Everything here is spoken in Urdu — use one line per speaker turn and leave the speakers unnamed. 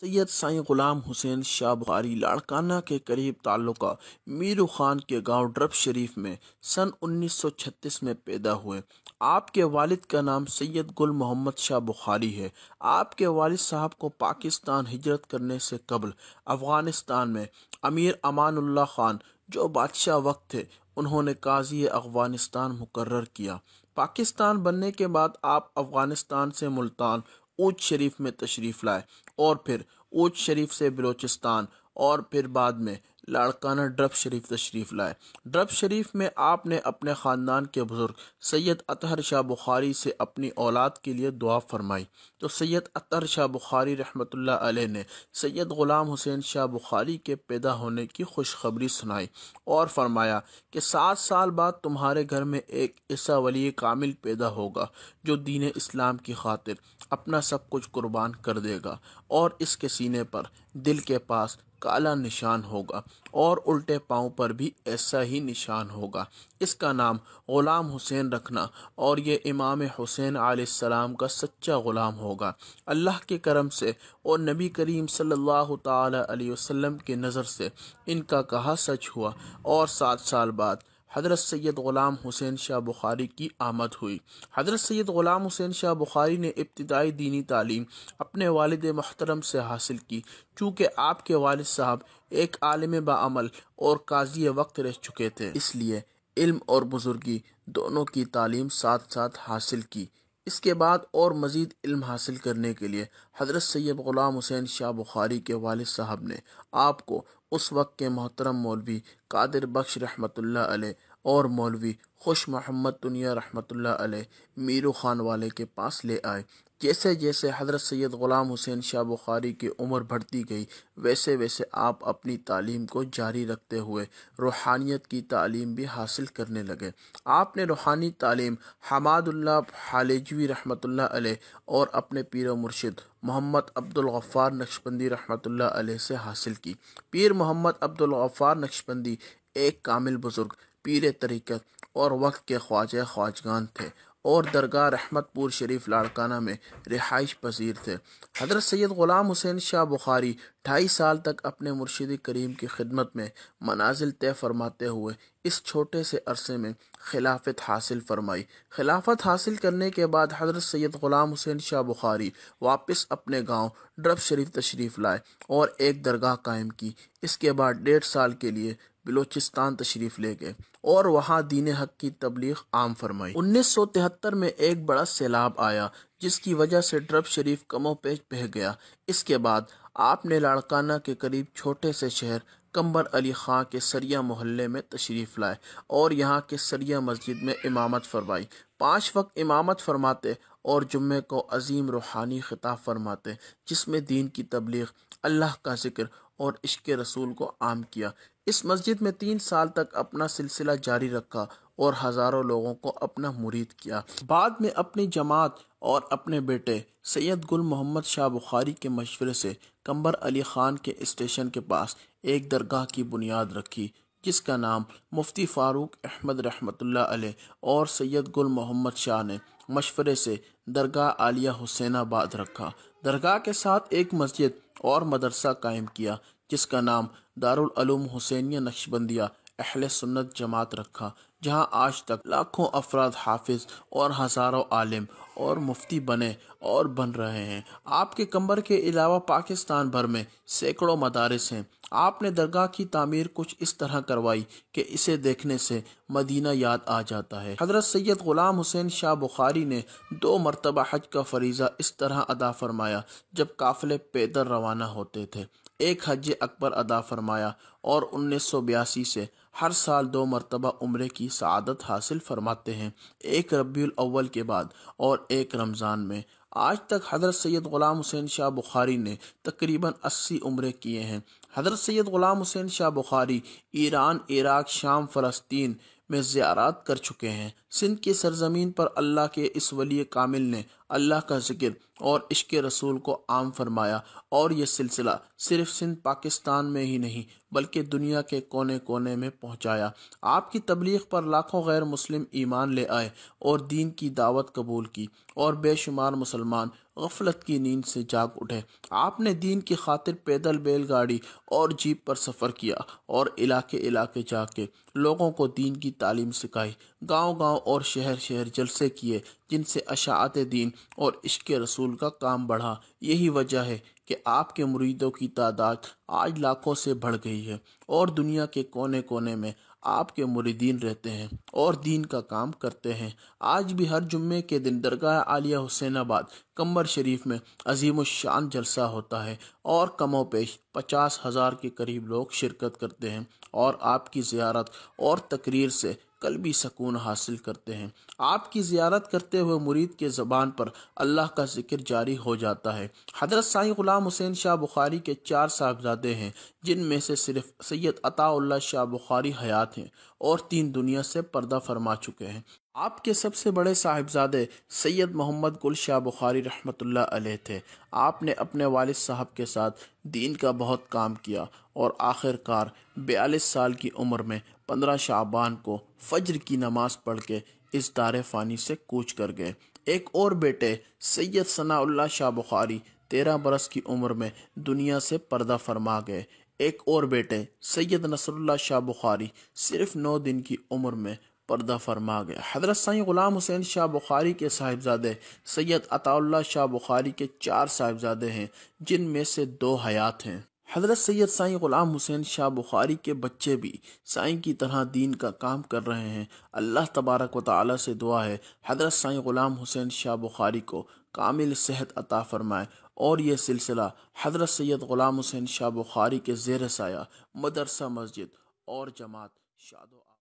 سید سائیں غلام حسین شاہ بخاری لاڑکانہ کے قریب تعلقہ میرو خان کے گاؤں ڈرب شریف میں سن 1936 میں پیدا ہوئے۔ آپ کے والد کا نام سید گل محمد شاہ بخاری ہے۔ آپ کے والد صاحب کو پاکستان ہجرت کرنے سے قبل افغانستان میں امیر امان اللہ خان جو بادشاہ وقت تھے انہوں نے قاضی افغانستان مقرر کیا۔ پاکستان بننے کے بعد آپ افغانستان سے ملتان اونچ شریف میں تشریف لائے اور پھر اونچ شریف سے بلوچستان اور پھر بعد میں لاڑکانہ ڈرب شریف تشریف لائے۔ ڈرب شریف میں آپ نے اپنے خاندان کے بزرگ سید اطہر شاہ بخاری سے اپنی اولاد کے لیے دعا فرمائی تو سید اطہر شاہ بخاری رحمۃ اللہ علیہ نے سید غلام حسین شاہ بخاری کے پیدا ہونے کی خوشخبری سنائی اور فرمایا کہ 7 سال بعد تمہارے گھر میں ایک ایسا ولی کامل پیدا ہوگا جو دین اسلام کی خاطر اپنا سب کچھ قربان کر دے گا، اور اس کے سینے پر دل کے پاس کالا نشان ہوگا اور الٹے پاؤں پر بھی ایسا ہی نشان ہوگا۔ اس کا نام غلام حسین رکھنا اور یہ امام حسین علیہ السلام کا سچا غلام ہوگا۔ اللہ کے کرم سے اور نبی کریم صلی اللہ تعالی علیہ وسلم کی نظر سے ان کا کہا سچ ہوا، اور 7 سال بعد حضرت سید غلام حسین شاہ بخاری کی آمد ہوئی۔ حضرت سید غلام حسین شاہ بخاری نے ابتدائی دینی تعلیم اپنے والد محترم سے حاصل کی، چونکہ آپ کے والد صاحب ایک عالم باعمل اور قاضی وقت رہ چکے تھے، اس لیے علم اور بزرگی دونوں کی تعلیم ساتھ ساتھ حاصل کی۔ اس کے بعد اور مزید علم حاصل کرنے کے لیے حضرت سید غلام حسین شاہ بخاری کے والد صاحب نے آپ کو اس وقت کے محترم مولوی قادر بخش رحمۃ اللہ علیہ اور مولوی خوش محمد تنیہ رحمۃ اللہ علیہ میرو خان والے کے پاس لے آئے۔ جیسے جیسے حضرت سید غلام حسین شاہ بخاری کی عمر بڑھتی گئی ویسے ویسے آپ اپنی تعلیم کو جاری رکھتے ہوئے روحانیت کی تعلیم بھی حاصل کرنے لگے۔ آپ نے روحانی تعلیم حماد اللہ حالجوی رحمۃ اللہ علیہ اور اپنے پیر و مرشد محمد عبدالغفار نقشبندی رحمۃ اللہ علیہ سے حاصل کی۔ پیر محمد عبدالغفار نقشبندی ایک کامل بزرگ پیر طریقت اور وقت کے خواجہ خواجگان تھے اور درگاہ رحمت پور شریف لاڑکانہ میں رہائش پذیر تھے۔ حضرت سید غلام حسین شاہ بخاری 2.5 سال تک اپنے مرشد کریم کی خدمت میں منازل طے فرماتے ہوئے اس چھوٹے سے عرصے میں خلافت حاصل فرمائی۔ خلافت حاصل کرنے کے بعد حضرت سید غلام حسین شاہ بخاری واپس اپنے گاؤں ڈرب شریف تشریف لائے اور ایک درگاہ قائم کی۔ اس کے بعد 1.5 سال کے لیے بلوچستان تشریف لے گئے اور وہاں دین حق کی تبلیغ عام فرمائی۔ 1973 میں ایک بڑا سیلاب آیا جس کی وجہ سے ڈرب شریف کم و بیش بہہ گیا۔ اس کے بعد آپ نے لاڑکانہ کے قریب چھوٹے سے شہر کمبر علی خاں کے سریہ محلے میں تشریف لائے اور یہاں کے سریہ مسجد میں امامت فرمائی۔ 5 وقت امامت فرماتے اور جمعے کو عظیم روحانی خطاب فرماتے جس میں دین کی تبلیغ، اللہ کا ذکر اور عشق رسول کو عام کیا۔ اس مسجد میں 3 سال تک اپنا سلسلہ جاری رکھا اور ہزاروں لوگوں کو اپنا مرید کیا۔ بعد میں اپنی جماعت اور اپنے بیٹے سید گل محمد شاہ بخاری کے مشورے سے کمبر علی خان کے اسٹیشن کے پاس ایک درگاہ کی بنیاد رکھی جس کا نام مفتی فاروق احمد رحمۃ اللہ علیہ اور سید گل محمد شاہ نے مشورے سے درگاہ عالیہ حسین آباد رکھا۔ درگاہ کے ساتھ ایک مسجد اور مدرسہ قائم کیا جس کا نام دارالعلوم حسینیہ نقشبندیہ اہل سنت جماعت رکھا، جہاں آج تک لاکھوں افراد حافظ اور ہزاروں عالم اور مفتی بنے اور بن رہے ہیں۔ آپ کے کمبر کے علاوہ پاکستان بھر میں سینکڑوں مدارس ہیں۔ آپ نے درگاہ کی تعمیر کچھ اس طرح کروائی کہ اسے دیکھنے سے مدینہ یاد آ جاتا ہے۔ حضرت سید غلام حسین شاہ بخاری نے 2 مرتبہ حج کا فریضہ اس طرح ادا فرمایا جب قافلے پیدل روانہ ہوتے تھے۔ ایک حج اکبر ادا فرمایا اور 1982 سے ہر سال 2 مرتبہ عمرے کی سعادت حاصل فرماتے ہیں، ایک ربیع الاول کے بعد اور ایک رمضان میں۔ آج تک حضرت سید غلام حسین شاہ بخاری نے تقریباً 80 عمرے کیے ہیں۔ حضرت سید غلام حسین شاہ بخاری ایران، عراق، شام، فلسطین میں زیارات کر چکے ہیں۔ سندھ کی سرزمین پر اللہ کے اس ولی کامل نے اللہ کا ذکر اور عشق رسول کو عام فرمایا، اور یہ سلسلہ صرف سندھ پاکستان میں ہی نہیں بلکہ دنیا کے کونے کونے میں پہنچایا۔ آپ کی تبلیغ پر لاکھوں غیر مسلم ایمان لے آئے اور دین کی دعوت قبول کی، اور بے شمار مسلمان غفلت کی نیند سے جاگ اٹھے۔ آپ نے دین کی خاطر پیدل، بیل گاڑی اور جیپ پر سفر کیا، اور علاقے علاقے جا کے لوگوں کو دین کی تعلیم سکھائی۔ گاؤں گاؤں اور شہر شہر جلسے کیے جن سے اشاعت دین اور عشق رسول کا کام بڑھا۔ یہی وجہ ہے کہ آپ کے مریدوں کی تعداد آج لاکھوں سے بڑھ گئی ہے، اور دنیا کے کونے کونے میں آپ کے مریدین رہتے ہیں اور دین کا کام کرتے ہیں۔ آج بھی ہر جمعے کے دن درگاہ عالیہ حسین آباد قمر شریف میں عظیم الشان جلسہ ہوتا ہے، اور کم و بیش 50,000 کے قریب لوگ شرکت کرتے ہیں، اور آپ کی زیارت اور تقریر سے قلبی سکون حاصل کرتے ہیں۔ آپ کی زیارت کرتے ہوئے مرید کے زبان پر اللہ کا ذکر جاری ہو جاتا ہے۔ حضرت سائیں غلام حسین شاہ بخاری کے 4 صاحبزادے ہیں، جن میں سے صرف سید عطا اللہ شاہ بخاری حیات ہیں اور 3 دنیا سے پردہ فرما چکے ہیں۔ آپ کے سب سے بڑے صاحبزادے سید محمد گل شاہ بخاری رحمۃ اللہ علیہ تھے۔ آپ نے اپنے والد صاحب کے ساتھ دین کا بہت کام کیا، اور آخر کار 42 سال کی عمر میں 15 شعبان کو فجر کی نماز پڑھ کے اس دار فانی سے کوچ کر گئے۔ ایک اور بیٹے سید ثناء اللہ شاہ بخاری 13 برس کی عمر میں دنیا سے پردہ فرما گئے۔ ایک اور بیٹے سید نصر اللہ شاہ بخاری صرف 9 دن کی عمر میں پردہ فرما گئے۔ حضرت سائیں غلام حسین شاہ بخاری کے صاحبزادے سید عطا اللہ شاہ بخاری کے 4 صاحبزادے ہیں، جن میں سے 2 حیات ہیں۔ حضرت سید سائیں غلام حسین شاہ بخاری کے بچے بھی سائیں کی طرح دین کا کام کر رہے ہیں۔ اللہ تبارک و تعالی سے دعا ہے حضرت سائیں غلام حسین شاہ بخاری کو کامل صحت عطا فرمائے، اور یہ سلسلہ حضرت سید غلام حسین شاہ بخاری کے زیر سایہ مدرسہ، مسجد اور جماعت شاد و